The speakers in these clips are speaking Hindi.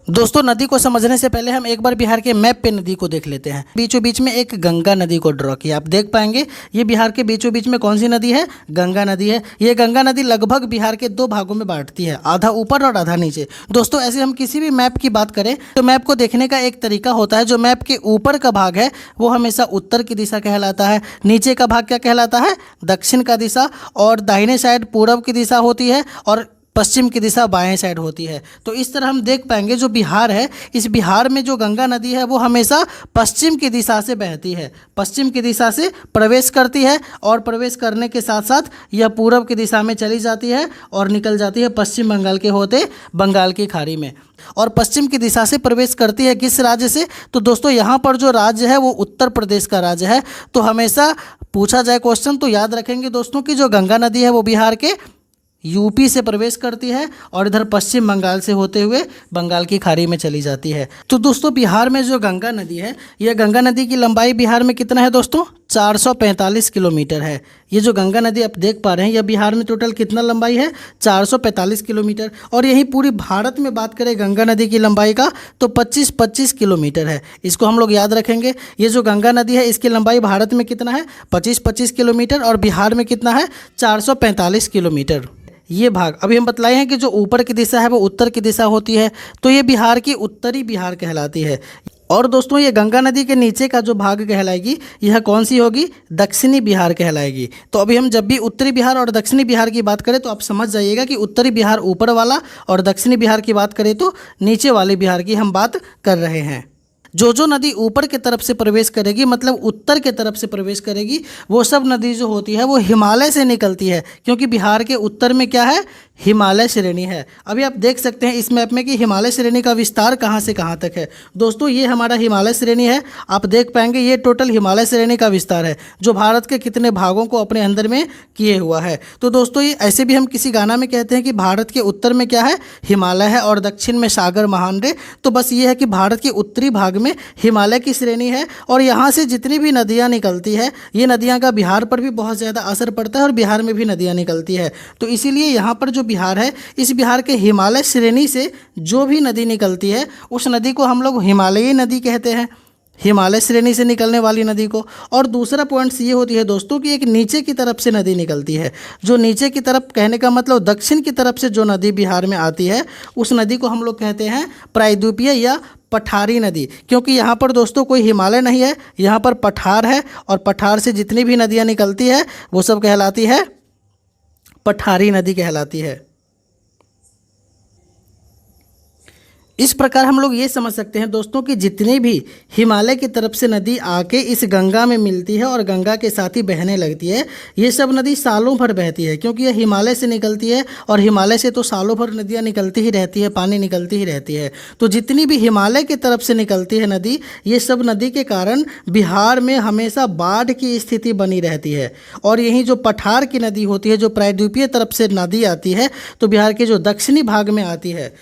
दोस्तों, नदी को समझने से पहले हम एक बार बिहार के मैप पे नदी को देख लेते हैं। बीचों बीच में एक गंगा नदी को ड्रॉ किया। आप देख पाएंगे ये बिहार के बीचों बीच में कौन सी नदी है? गंगा नदी है। ये गंगा नदी लगभग बिहार के दो भागों में बांटती है, आधा ऊपर और आधा नीचे। दोस्तों, ऐसे हम किसी भी मैप की बात करें तो मैप को देखने का एक तरीका होता है। जो मैप के ऊपर का भाग है वो हमेशा उत्तर की दिशा कहलाता है, नीचे का भाग क्या कहलाता है? दक्षिण का दिशा, और दाहिने साइड पूरब की दिशा होती है और पश्चिम की दिशा बाएं साइड होती है। तो इस तरह हम देख पाएंगे जो बिहार है, इस बिहार में जो गंगा नदी है वो हमेशा पश्चिम की दिशा से बहती है, पश्चिम की दिशा से प्रवेश करती है और प्रवेश करने के साथ साथ यह पूरब की दिशा में चली जाती है और निकल जाती है पश्चिम बंगाल के होते बंगाल की खाड़ी में। और पश्चिम की दिशा से प्रवेश करती है किस राज्य से? तो दोस्तों, यहाँ पर जो राज्य है वो उत्तर प्रदेश का राज्य है। तो हमेशा पूछा जाए क्वेश्चन तो याद रखेंगे दोस्तों कि जो गंगा नदी है वो बिहार के यूपी से प्रवेश करती है और इधर पश्चिम बंगाल से होते हुए बंगाल की खाड़ी में चली जाती है। तो दोस्तों, बिहार में जो गंगा नदी है, यह गंगा नदी की लंबाई बिहार में कितना है दोस्तों? 445 किलोमीटर है। ये जो गंगा नदी आप देख पा रहे हैं, यह बिहार में टोटल कितना लंबाई है? 445 किलोमीटर। और यही पूरी भारत में बात करें गंगा नदी की लंबाई का तो 25-25 किलोमीटर है। इसको हम लोग याद रखेंगे। ये जो गंगा नदी है इसकी लंबाई भारत में कितना है? 25-25 किलोमीटर, और बिहार में कितना है? 445 किलोमीटर। ये भाग अभी हम बतलाए हैं कि जो ऊपर की दिशा है वो उत्तर की दिशा होती है, तो ये बिहार की उत्तरी बिहार कहलाती है। और दोस्तों, ये गंगा नदी के नीचे का जो भाग कहलाएगी यह कौन सी होगी? दक्षिणी बिहार कहलाएगी। तो अभी हम जब भी उत्तरी बिहार और दक्षिणी बिहार की बात करें तो आप समझ जाइएगा कि उत्तरी बिहार ऊपर वाला और दक्षिणी बिहार की बात करें तो नीचे वाले बिहार की हम बात कर रहे हैं। जो नदी ऊपर की तरफ से प्रवेश करेगी, मतलब उत्तर के तरफ से प्रवेश करेगी, वो सब नदी जो होती है वो हिमालय से निकलती है, क्योंकि बिहार के उत्तर में क्या है? हिमालय श्रेणी है। अभी आप देख सकते हैं इस मैप में कि हिमालय श्रेणी का विस्तार कहाँ से कहाँ तक है। दोस्तों, ये हमारा हिमालय श्रेणी है। आप देख पाएंगे ये टोटल हिमालय श्रेणी का विस्तार है, जो भारत के कितने भागों को अपने अंदर में किए हुआ है। तो दोस्तों, ये ऐसे भी हम किसी गाना में कहते हैं कि भारत के उत्तर में क्या है? हिमालय है, और दक्षिण में सागर महान रे। तो बस ये है कि भारत के उत्तरी भाग में हिमालय की श्रेणी है, और यहाँ से जितनी भी नदियाँ निकलती है, ये नदियाँ का बिहार पर भी बहुत ज़्यादा असर पड़ता है, और बिहार में भी नदियाँ निकलती है। तो इसीलिए यहाँ पर जो बिहार है, इस बिहार के हिमालय श्रेणी से जो भी नदी निकलती है उस नदी को हम लोग हिमालयी नदी कहते हैं, हिमालय श्रेणी से निकलने वाली नदी को। और दूसरा पॉइंट्स ये होती है दोस्तों कि एक नीचे की तरफ से नदी निकलती है। जो नीचे की तरफ कहने का मतलब दक्षिण की तरफ से जो नदी बिहार में आती है उस नदी को हम लोग कहते हैं प्रायद्वीपीय या पठारी नदी। क्योंकि यहाँ पर दोस्तों कोई हिमालय नहीं है, यहाँ पर पठार है, और पठार से जितनी भी नदियाँ निकलती है वो सब कहलाती है पठारी नदी कहलाती है। इस प्रकार हम लोग ये समझ सकते हैं दोस्तों कि जितनी भी हिमालय की तरफ से नदी आके इस गंगा में मिलती है और गंगा के साथ ही बहने लगती है, ये सब नदी सालों भर बहती है, क्योंकि ये हिमालय से निकलती है, और हिमालय से तो सालों भर नदियाँ निकलती ही रहती है, पानी निकलती ही रहती है। तो जितनी भी हिमालय की तरफ से निकलती है नदी, ये सब नदी के कारण बिहार में हमेशा बाढ़ की स्थिति बनी रहती है। और यही जो पठार की नदी होती है, जो प्रायद्वीपीय तरफ से नदी आती है, तो बिहार के जो दक्षिणी भाग में आती है,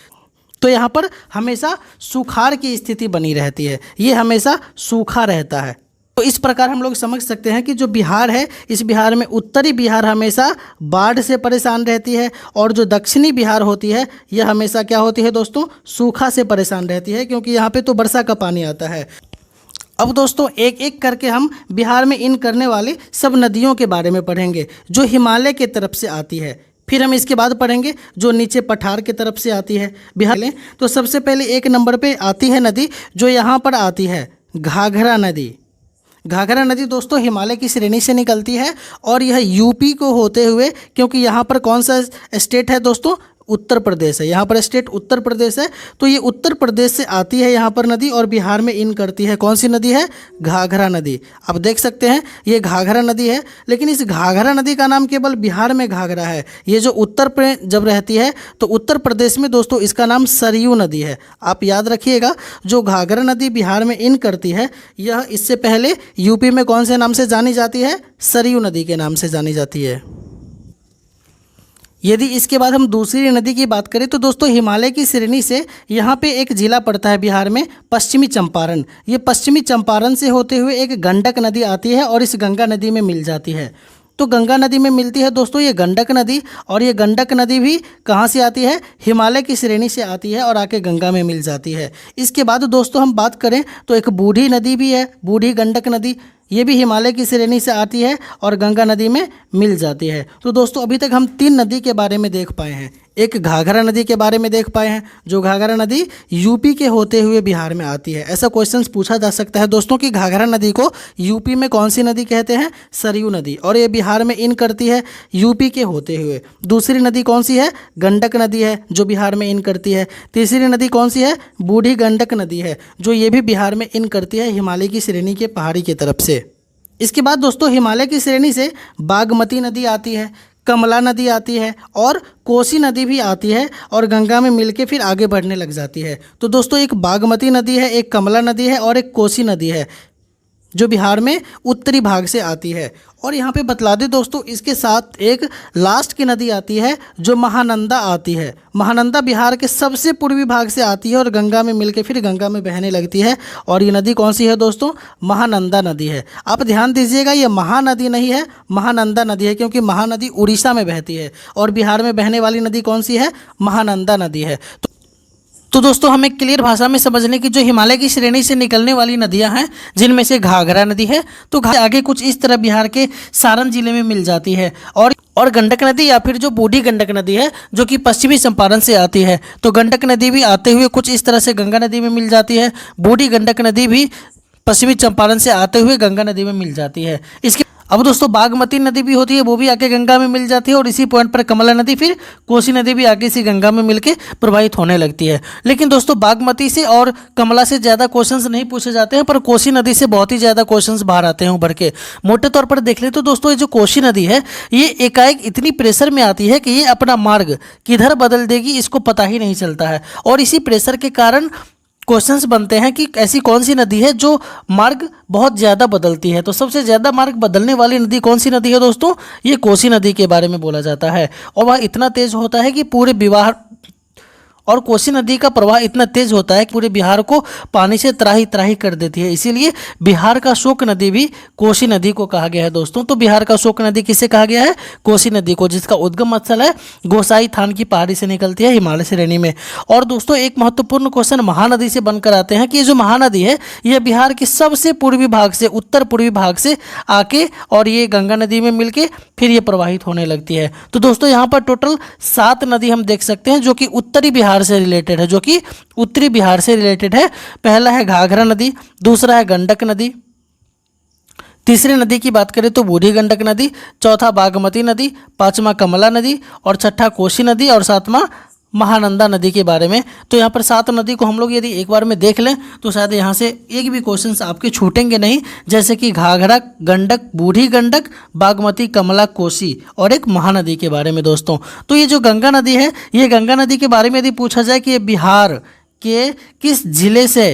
तो यहाँ पर हमेशा सुखाड़ की स्थिति बनी रहती है, ये हमेशा सूखा रहता है। तो इस प्रकार हम लोग समझ सकते हैं कि जो बिहार है, इस बिहार में उत्तरी बिहार हमेशा बाढ़ से परेशान रहती है, और जो दक्षिणी बिहार होती है यह हमेशा क्या होती है दोस्तों? सूखा से परेशान रहती है, क्योंकि यहाँ पे तो वर्षा का पानी आता है। अब दोस्तों, एक एक करके हम बिहार में इन करने वाली सब नदियों के बारे में पढ़ेंगे जो हिमालय की तरफ से आती है। फिर हम इसके बाद पढ़ेंगे जो नीचे पठार की तरफ से आती है बिहार में। तो सबसे पहले एक नंबर पे आती है नदी जो यहाँ पर आती है, घाघरा नदी। घाघरा नदी दोस्तों हिमालय की श्रेणी से निकलती है, और यह यूपी को होते हुए, क्योंकि यहाँ पर कौन सा स्टेट है दोस्तों? उत्तर प्रदेश है। यहाँ पर स्टेट उत्तर प्रदेश है, तो ये उत्तर प्रदेश से आती है यहाँ पर नदी, और बिहार में इन करती है। कौन सी नदी है? घाघरा नदी। आप देख सकते हैं ये घाघरा नदी है, लेकिन इस घाघरा नदी का नाम केवल बिहार में घाघरा है। ये जो उत्तर में जब रहती है तो उत्तर प्रदेश में दोस्तों इसका नाम सरयू नदी है। आप याद रखिएगा, जो घाघरा नदी बिहार में इन करती है, यह इससे पहले यूपी में कौन से नाम से जानी जाती है? सरयू नदी के नाम से जानी जाती है। यदि इसके बाद हम दूसरी नदी की बात करें तो दोस्तों हिमालय की श्रेणी से यहाँ पे एक जिला पड़ता है बिहार में, पश्चिमी चंपारण। ये पश्चिमी चंपारण से होते हुए एक गंडक नदी आती है और इस गंगा नदी में मिल जाती है। तो गंगा नदी में मिलती है दोस्तों ये गंडक नदी, और ये गंडक नदी भी कहाँ से आती है, हिमालय की श्रेणी से आती है और आके गंगा में मिल जाती है। इसके बाद दोस्तों हम बात करें तो एक बूढ़ी नदी भी है, बूढ़ी गंडक नदी, ये भी हिमालय की श्रेणी से आती है और गंगा नदी में मिल जाती है। तो दोस्तों अभी तक हम 3 नदी के बारे में देख पाए हैं। एक घाघरा नदी के बारे में देख पाए हैं, जो घाघरा नदी यूपी के होते हुए बिहार में आती है। ऐसा क्वेश्चन पूछा जा सकता है दोस्तों कि घाघरा नदी को यूपी में कौन सी नदी कहते हैं, सरयू नदी, और ये बिहार में इन करती है यूपी के होते हुए। दूसरी नदी कौन सी है, गंडक नदी है, जो बिहार में इन करती है। तीसरी नदी कौन सी है, बूढ़ी गंडक नदी है, जो ये भी बिहार में इन करती है हिमालय की श्रेणी के पहाड़ी की तरफ से। इसके बाद दोस्तों हिमालय की श्रेणी से बागमती नदी आती है, कमला नदी आती है और कोसी नदी भी आती है और गंगा में मिलके फिर आगे बढ़ने लग जाती है। तो दोस्तों एक बागमती नदी है, एक कमला नदी है और एक कोसी नदी है, जो बिहार में उत्तरी भाग से आती है। और यहाँ पे बतला दें दोस्तों, इसके साथ एक लास्ट की नदी आती है जो महानंदा आती है। महानंदा बिहार के सबसे पूर्वी भाग से आती है और गंगा में मिलके फिर गंगा में बहने लगती है। और ये नदी कौन सी है दोस्तों, महानंदा नदी है। आप ध्यान दीजिएगा, ये महानदी नहीं है, महानंदा नदी है, क्योंकि महानदी उड़ीसा में बहती है और बिहार में बहने वाली नदी कौन सी है, महानंदा नदी है। तो दोस्तों हमें क्लियर भाषा में समझने की, जो हिमालय की श्रेणी से निकलने वाली नदियां हैं जिनमें से घाघरा नदी है, तो आगे कुछ इस तरह बिहार के सारण जिले में मिल जाती है। और गंडक नदी या फिर जो बूढ़ी गंडक नदी है जो कि पश्चिमी चंपारण से आती है, तो गंडक नदी भी आते हुए कुछ इस तरह से गंगा नदी में मिल जाती है। बूढ़ी गंडक नदी भी पश्चिमी चंपारण से आते हुए गंगा नदी में मिल जाती है। इसके अब दोस्तों बागमती नदी भी होती है, वो भी आके गंगा में मिल जाती है। और इसी पॉइंट पर कमला नदी, फिर कोसी नदी भी आगे इसी गंगा में मिलके प्रवाहित होने लगती है। लेकिन दोस्तों बागमती से और कमला से ज़्यादा क्वेश्चंस नहीं पूछे जाते हैं, पर कोसी नदी से बहुत ही ज़्यादा क्वेश्चंस बाहर आते हैं उभर के। मोटे तौर पर देख ले तो दोस्तों ये जो कोसी नदी है, ये एकाएक इतनी प्रेशर में आती है कि ये अपना मार्ग किधर बदल देगी इसको पता ही नहीं चलता है। और इसी प्रेशर के कारण क्वेश्चंस बनते हैं कि ऐसी कौन सी नदी है जो मार्ग बहुत ज़्यादा बदलती है। तो सबसे ज़्यादा मार्ग बदलने वाली नदी कौन सी नदी है दोस्तों, ये कोसी नदी के बारे में बोला जाता है। और वह इतना तेज़ होता है कि पूरे और कोसी नदी का प्रवाह इतना तेज होता है कि पूरे बिहार को पानी से त्राही त्राही कर देती है। इसीलिए बिहार का शोक नदी भी कोसी नदी को कहा गया है दोस्तों। तो बिहार का शोक नदी किसे कहा गया है, कोसी नदी को, जिसका उद्गम स्थल है गोसाई थान की पहाड़ी से निकलती है हिमालय श्रेणी में। और दोस्तों एक महत्वपूर्ण क्वेश्चन महानदी से बनकर आते हैं कि ये जो महानदी है यह बिहार के सबसे पूर्वी भाग से, उत्तर पूर्वी भाग से आके और ये गंगा नदी में मिलके फिर ये प्रवाहित होने लगती है। तो दोस्तों यहाँ पर टोटल 7 नदी हम देख सकते हैं जो कि उत्तरी बिहार से रिलेटेड है, जो कि उत्तरी बिहार से रिलेटेड है। पहला है घाघरा नदी, दूसरा है गंडक नदी, तीसरी नदी की बात करें तो बूढ़ी गंडक नदी, चौथा बागमती नदी, पांचवा कमला नदी और छठा कोसी नदी और सातवां महानंदा नदी के बारे में। तो यहाँ पर 7 नदी को हम लोग यदि एक बार में देख लें तो शायद यहाँ से एक भी क्वेश्चंस आपके छूटेंगे नहीं, जैसे कि घाघरा, गंडक, बूढ़ी गंडक, बागमती, कमला, कोसी और एक महानदी के बारे में दोस्तों। तो ये जो गंगा नदी है, ये गंगा नदी के बारे में यदि पूछा जाए कि ये बिहार के किस जिले से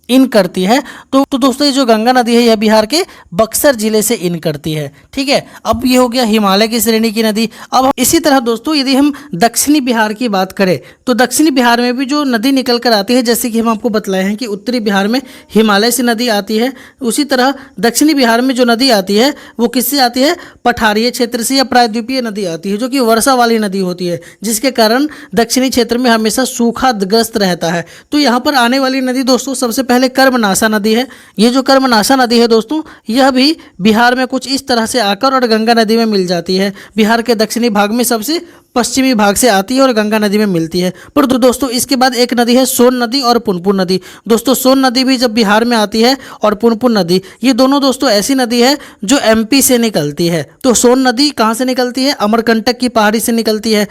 इन करती है, तो दोस्तों ये जो गंगा नदी है यह बिहार के बक्सर जिले से इन करती है। ठीक है, अब ये हो गया हिमालय की श्रेणी की नदी। अब इसी तरह दोस्तों यदि हम दक्षिणी बिहार की बात करें तो दक्षिणी बिहार में भी जो नदी निकल कर आती है, जैसे कि हम आपको बतलाए हैं कि उत्तरी बिहार में हिमालय से नदी आती है, उसी तरह दक्षिणी बिहार में जो नदी आती है वो किससे आती है, पठारीय क्षेत्र से या प्रायद्वीपीय नदी आती है, जो कि वर्षा वाली नदी होती है, जिसके कारण दक्षिणी क्षेत्र में हमेशा सूखाग्रस्त रहता है। तो यहाँ पर आने वाली नदी दोस्तों सबसे पहले कर्मनाशा नदी है। ये जो कर्मनाशा नदी है दोस्तों, यह भी बिहार में कुछ इस तरह से आकर और गंगा नदी में मिल जाती है। बिहार के दक्षिणी भाग में सबसे पश्चिमी भाग से आती है और गंगा नदी में मिलती है। पर दोस्तों इसके बाद एक नदी है सोन नदी और पुनपुन नदी। दोस्तों सोन नदी भी जब बिहार में आती है और पुनपुन नदी, ये दोनों दोस्तों ऐसी नदी है जो एमपी से निकलती है। तो सोन नदी कहाँ से निकलती है, अमरकंटक की पहाड़ी से निकलती है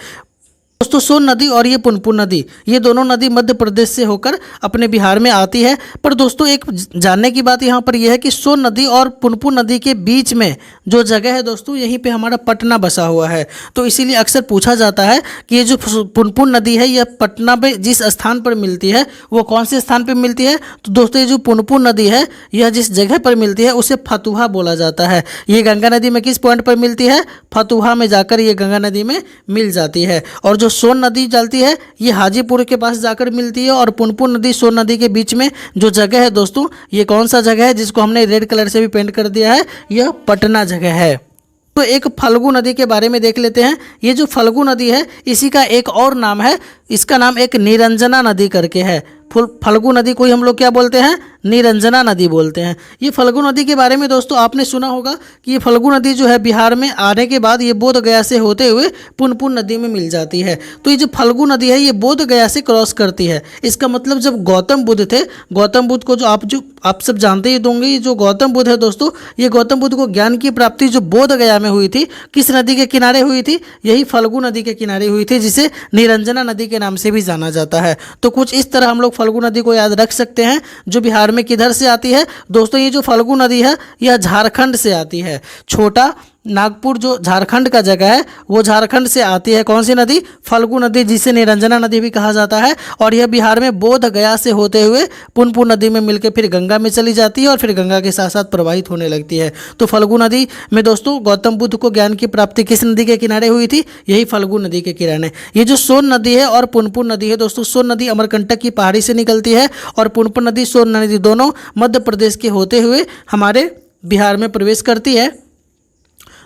दोस्तों सोन नदी, और ये पुनपुन नदी, ये दोनों नदी मध्य प्रदेश से होकर अपने बिहार में आती है। पर दोस्तों एक जानने की बात यहाँ पर यह है कि सोन नदी और पुनपुन नदी के बीच में जो जगह है दोस्तों, यहीं पे हमारा पटना बसा हुआ है। तो इसीलिए अक्सर पूछा जाता है कि ये जो पुनपुन नदी है यह पटना में जिस स्थान पर मिलती है वो कौन से स्थान पर मिलती है। तो दोस्तों ये जो पुनपुन नदी है यह जिस जगह पर मिलती है उसे फतुहा बोला जाता है। ये गंगा नदी में किस पॉइंट पर मिलती है, फतुहा में जाकर ये गंगा नदी में मिल जाती है। और जो सोन नदी चलती है ये हाजीपुर के पास जाकर मिलती है। और पुनपुन नदी सोन नदी के बीच में जो जगह है दोस्तों, ये कौन सा जगह है जिसको हमने रेड कलर से भी पेंट कर दिया है, यह पटना जगह है। तो एक फल्गु नदी के बारे में देख लेते हैं। ये जो फल्गु नदी है इसी का एक और नाम है, इसका नाम एक निरंजना नदी करके है। फल्गु नदी को ही हम लोग क्या बोलते हैं, निरंजना नदी बोलते हैं। ये फल्गु नदी के बारे में दोस्तों आपने सुना होगा कि ये फल्गु नदी जो है बिहार में आने के बाद ये बोध गया से होते हुए पुनपुन नदी में मिल जाती है। तो ये जो फल्गु नदी है ये बोध गया से क्रॉस करती है। इसका मतलब जब गौतम बुद्ध थे, गौतम बुद्ध को जो आप सब जानते ही होंगे, ये जो गौतम बुद्ध है दोस्तों, ये गौतम बुद्ध को ज्ञान की प्राप्ति जो बोध गया में हुई थी, किस नदी के किनारे हुई थी, यही फल्गु नदी के किनारे हुई थी, जिसे निरंजना नदी के नाम से भी जाना जाता है। तो कुछ इस तरह हम लोग फल्गु नदी को याद रख सकते हैं, जो बिहार में किधर से आती है दोस्तों। ये जो फल्गु नदी है यह झारखंड से आती है। छोटा नागपुर जो झारखंड का जगह है वो झारखंड से आती है। कौन सी नदी, फल्गु नदी, जिसे निरंजना नदी भी कहा जाता है। और यह बिहार में बोध गया से होते हुए पुनपुन नदी में मिलकर फिर गंगा में चली जाती है और फिर गंगा के साथ साथ प्रवाहित होने लगती है। तो फल्गु नदी में दोस्तों गौतम बुद्ध को ज्ञान की प्राप्ति किस नदी के किनारे हुई थी, यही फल्गु नदी के किनारे। ये जो सोन नदी है और पुनपुन नदी है दोस्तों, सोन नदी अमरकंटक की पहाड़ी से निकलती है और पुनपुन नदी, सोन नदी दोनों मध्य प्रदेश के होते हुए हमारे बिहार में प्रवेश करती है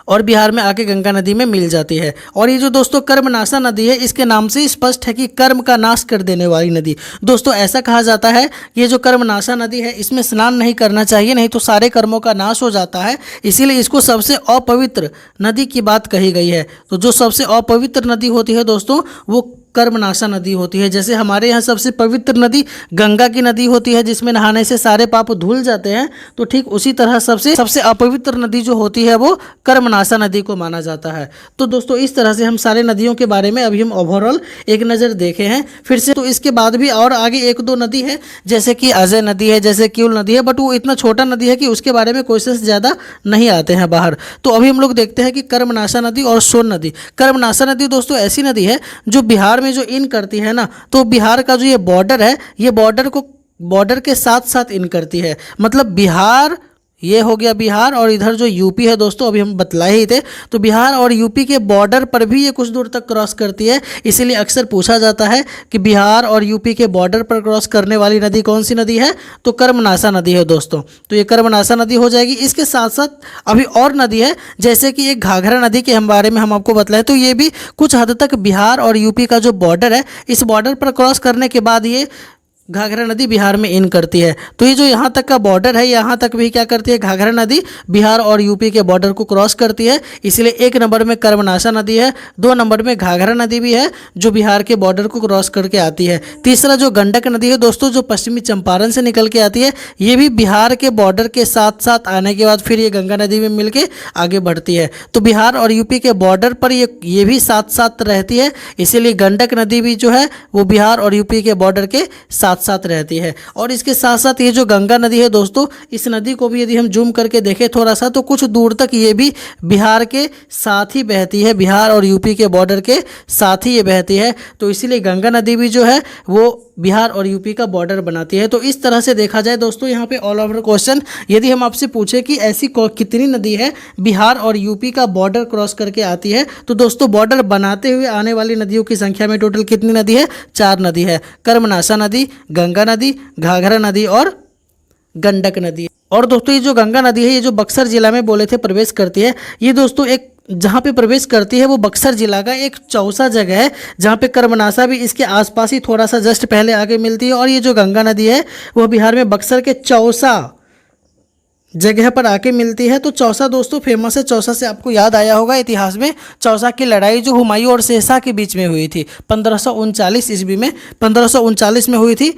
और बिहार में आके गंगा नदी में मिल जाती है। और ये जो दोस्तों कर्मनाशा नदी है, इसके नाम से स्पष्ट है कि कर्म का नाश कर देने वाली नदी। दोस्तों ऐसा कहा जाता है कि ये जो कर्मनाशा नदी है इसमें स्नान नहीं करना चाहिए, नहीं तो सारे कर्मों का नाश हो जाता है। इसीलिए इसको सबसे अपवित्र नदी की बात कही गई है। तो जो सबसे अपवित्र नदी होती है दोस्तों वो कर्मनाशा नदी होती है। जैसे हमारे यहाँ सबसे पवित्र नदी गंगा की नदी होती है, जिसमें नहाने से सारे पाप धुल जाते हैं, तो ठीक उसी तरह सबसे अपवित्र नदी जो होती है वो कर्मनाशा नदी को माना जाता है। तो दोस्तों इस तरह से हम सारे नदियों के बारे में अभी हम ओवरऑल एक नज़र देखे हैं फिर से। तो इसके बाद भी और आगे एक दो नदी है, जैसे कि अजय नदी है, जैसे किउल नदी है, बट वो इतना छोटा नदी है कि उसके बारे में क्वेश्चन ज़्यादा नहीं आते हैं बाहर। तो अभी हम लोग देखते हैं कि कर्मनाशा नदी और सोन नदी। कर्मनाशा नदी दोस्तों ऐसी नदी है जो बिहार में जो इन करती है ना, तो बिहार का जो ये बॉर्डर है, ये बॉर्डर के साथ साथ इन करती है। मतलब बिहार, ये हो गया बिहार, और इधर जो यूपी है दोस्तों अभी हम बतलाए ही थे, तो बिहार और यूपी के बॉर्डर पर भी ये कुछ दूर तक क्रॉस करती है। इसीलिए अक्सर पूछा जाता है कि बिहार और यूपी के बॉर्डर पर क्रॉस करने वाली नदी कौन सी नदी है, तो कर्मनाशा नदी है दोस्तों। तो ये कर्मनाशा नदी हो जाएगी। इसके साथ साथ अभी और नदी है, जैसे कि एक घाघरा नदी के बारे में हम आपको बतलाएं, तो ये भी कुछ हद तक बिहार और यूपी का जो बॉर्डर है, इस बॉर्डर पर क्रॉस करने के बाद ये घाघरा नदी बिहार में इन करती है। तो ये जो यहाँ तक का बॉर्डर है, यहाँ तक भी क्या करती है, घाघरा नदी बिहार और यूपी के बॉर्डर को क्रॉस करती है। इसलिए एक नंबर में कर्मनाशा नदी है, दो नंबर में घाघरा नदी भी है जो बिहार के बॉर्डर को क्रॉस करके आती है। तीसरा जो गंडक नदी है दोस्तों, जो पश्चिमी चंपारण से निकल के आती है, ये भी बिहार के बॉर्डर के साथ साथ आने के बाद फिर ये गंगा नदी में मिल के आगे बढ़ती है। तो बिहार और यूपी के बॉर्डर पर ये भी साथ साथ रहती है। इसीलिए गंडक नदी भी जो है वो बिहार और यूपी के बॉर्डर के साथ रहती है। और इसके साथ साथ ये जो गंगा नदी है दोस्तों, इस नदी को भी यदि हम जूम करके देखें थोड़ा सा, तो कुछ दूर तक ये भी बिहार के साथ ही बहती है, बिहार और यूपी के बॉर्डर के साथ ही ये बहती है। तो इसीलिए गंगा नदी भी जो है वो बिहार और यूपी का बॉर्डर बनाती है। तो इस तरह से देखा जाए दोस्तों यहाँ पे ऑल ओवर क्वेश्चन, यदि हम आपसे पूछे कि ऐसी कितनी नदी है बिहार और यूपी का बॉर्डर क्रॉस करके आती है, तो दोस्तों बॉर्डर बनाते हुए आने वाली नदियों की संख्या में टोटल कितनी नदी है, 4 नदी है। कर्मनाशा नदी, गंगा नदी, घाघरा नदी और गंडक नदी। और दोस्तों ये जो गंगा नदी है, ये जो बक्सर जिला में बोले थे प्रवेश करती है, ये दोस्तों एक जहाँ पे प्रवेश करती है वो बक्सर जिला का एक चौसा जगह है, जहाँ पे कर्मनाशा भी इसके आसपास ही थोड़ा सा जस्ट पहले आगे मिलती है। और ये जो गंगा नदी है वो बिहार में बक्सर के चौसा जगह पर आके मिलती है। तो चौसा दोस्तों फेमस है। चौसा से आपको याद आया होगा इतिहास में, चौसा की लड़ाई जो हुमायूं और शेरशाह के बीच में हुई थी 1539 ईस्वी में, 1539 में हुई थी।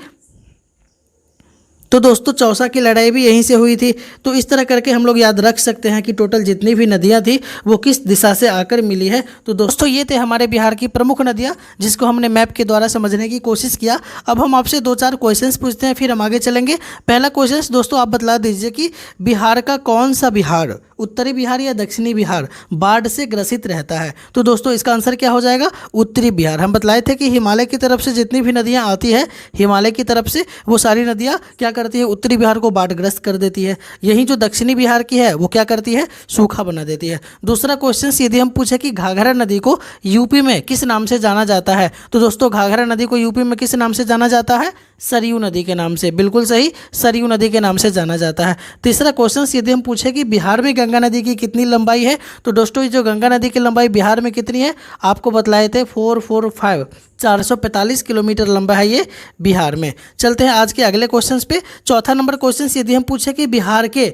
तो दोस्तों चौसा की लड़ाई भी यहीं से हुई थी। तो इस तरह करके हम लोग याद रख सकते हैं कि टोटल जितनी भी नदियां थी वो किस दिशा से आकर मिली है। तो दोस्तों ये थे हमारे बिहार की प्रमुख नदियां, जिसको हमने मैप के द्वारा समझने की कोशिश किया। अब हम आपसे 2-4 क्वेश्चंस पूछते हैं, फिर हम आगे चलेंगे। पहला क्वेश्चन दोस्तों आप बतला दीजिए कि बिहार का कौन सा बिहार, उत्तरी बिहार या दक्षिणी बिहार, बाढ़ से ग्रसित रहता है। तो दोस्तों इसका आंसर क्या हो जाएगा, उत्तरी बिहार। हम बतलाए थे कि हिमालय की तरफ से जितनी भी नदियाँ आती है, हिमालय की तरफ से वो सारी नदियाँ क्या करती है, उत्तरी बिहार को बाढ़ग्रस्त कर देती है। यही जो दक्षिणी बिहार की है वो क्या करती है, सूखा बना देती है। दूसरा क्वेश्चन यदि हम पूछे कि घाघरा नदी को यूपी में किस नाम से जाना जाता है, तो दोस्तों घाघरा नदी को यूपी में किस नाम से जाना जाता है, सरयू नदी के नाम से। बिल्कुल सही, सरयू नदी के नाम से जाना जाता है। तीसरा क्वेश्चन यदि हम पूछे कि बिहार में गंगा नदी की कितनी लंबाई है, तो दोस्तों ये जो गंगा नदी की लंबाई बिहार में कितनी है, आपको बतलाए थे 445, 445 किलोमीटर लंबा है ये बिहार में। चलते हैं आज के अगले क्वेश्चन पे। चौथा नंबर क्वेश्चन यदि हम पूछे कि बिहार के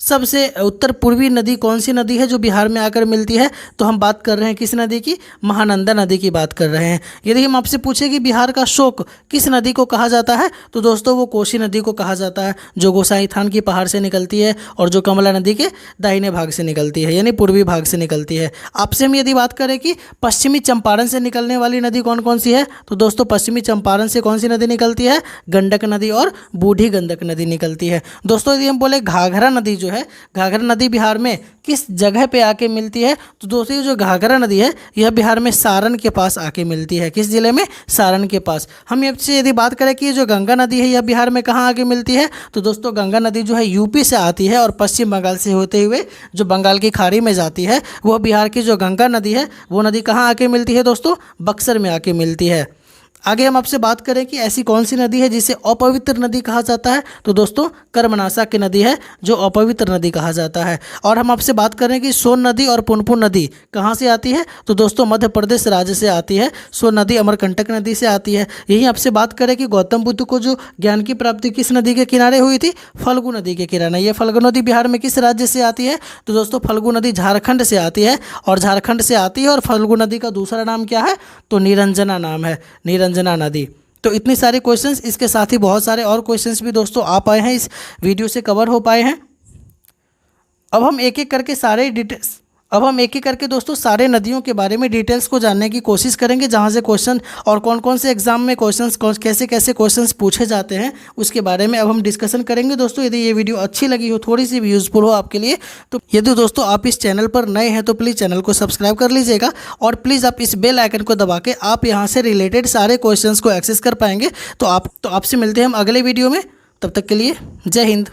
सबसे उत्तर पूर्वी नदी कौन सी नदी है जो बिहार में आकर मिलती है, तो हम बात कर रहे हैं किस नदी की, महानंदा नदी की बात कर रहे हैं। यदि हम आपसे पूछे कि बिहार का शोक किस नदी को कहा जाता है, तो दोस्तों वो कोसी नदी को कहा जाता है, जो गोसाई थान की पहाड़ से निकलती है और जो कमला नदी के दाहिने भाग से निकलती है, यानी पूर्वी भाग से निकलती है। आपसे हम यदि बात करें कि पश्चिमी चंपारण से निकलने वाली नदी कौन कौन सी है, तो दोस्तों पश्चिमी चंपारण से कौन सी नदी निकलती है, गंडक नदी और बूढ़ी गंडक नदी निकलती है। दोस्तों यदि हम बोले घाघरा नदी जो है, घाघरा नदी बिहार में किस जगह पे आके मिलती है, तो दोस्तों ये जो घाघरा नदी है यह बिहार में सारण के पास आके मिलती है। किस जिले में, सारण के पास। हम आपसे यदि बात करें कि ये जो गंगा नदी है यह बिहार में कहाँ आके मिलती है, तो दोस्तों गंगा नदी जो है यूपी से आती है और पश्चिम बंगाल से होते हुए जो बंगाल की खाड़ी में जाती है, वह बिहार की जो गंगा नदी है वो नदी कहाँ आके मिलती है दोस्तों, बक्सर में आके मिलती है। आगे हम आपसे बात करें कि ऐसी कौन सी नदी है जिसे अपवित्र नदी कहा जाता है, तो दोस्तों कर्मनाशा की नदी है जो अपवित्र नदी कहा जाता है। और हम आपसे बात करें कि सोन नदी और पुनपुन नदी कहाँ से आती है, तो दोस्तों मध्य प्रदेश राज्य से आती है। सोन नदी अमरकंटक नदी से आती है। यही आपसे बात करें कि गौतम बुद्ध को जो ज्ञान की प्राप्ति किस नदी के किनारे हुई थी, फल्गु नदी के किनारे। ये फल्गु नदी बिहार में किस राज्य से आती है, तो दोस्तों फल्गु नदी झारखंड से आती है, और झारखंड से आती है। और फल्गु नदी का दूसरा नाम क्या है, तो निरंजना नाम है, निरंजना नदी। तो इतने सारे क्वेश्चंस, इसके साथ ही बहुत सारे और क्वेश्चंस भी दोस्तों आ पाए हैं, इस वीडियो से कवर हो पाए हैं। अब हम एक एक करके दोस्तों सारे नदियों के बारे में डिटेल्स को जानने की कोशिश करेंगे, जहां से क्वेश्चन और कौन कौन से एग्जाम में क्वेश्चंस कैसे कैसे क्वेश्चंस पूछे जाते हैं उसके बारे में अब हम डिस्कशन करेंगे। दोस्तों यदि ये वीडियो अच्छी लगी हो, थोड़ी सी भी यूजफुल हो आपके लिए, तो यदि दोस्तों आप इस चैनल पर नए हैं तो प्लीज़ चैनल को सब्सक्राइब कर लीजिएगा, और प्लीज़ आप इस बेल आइकन को दबा के आप यहाँ से रिलेटेड सारे क्वेश्चंस को एक्सेस कर पाएंगे। तो आपसे मिलते हैं हम अगले वीडियो में, तब तक के लिए जय हिंद।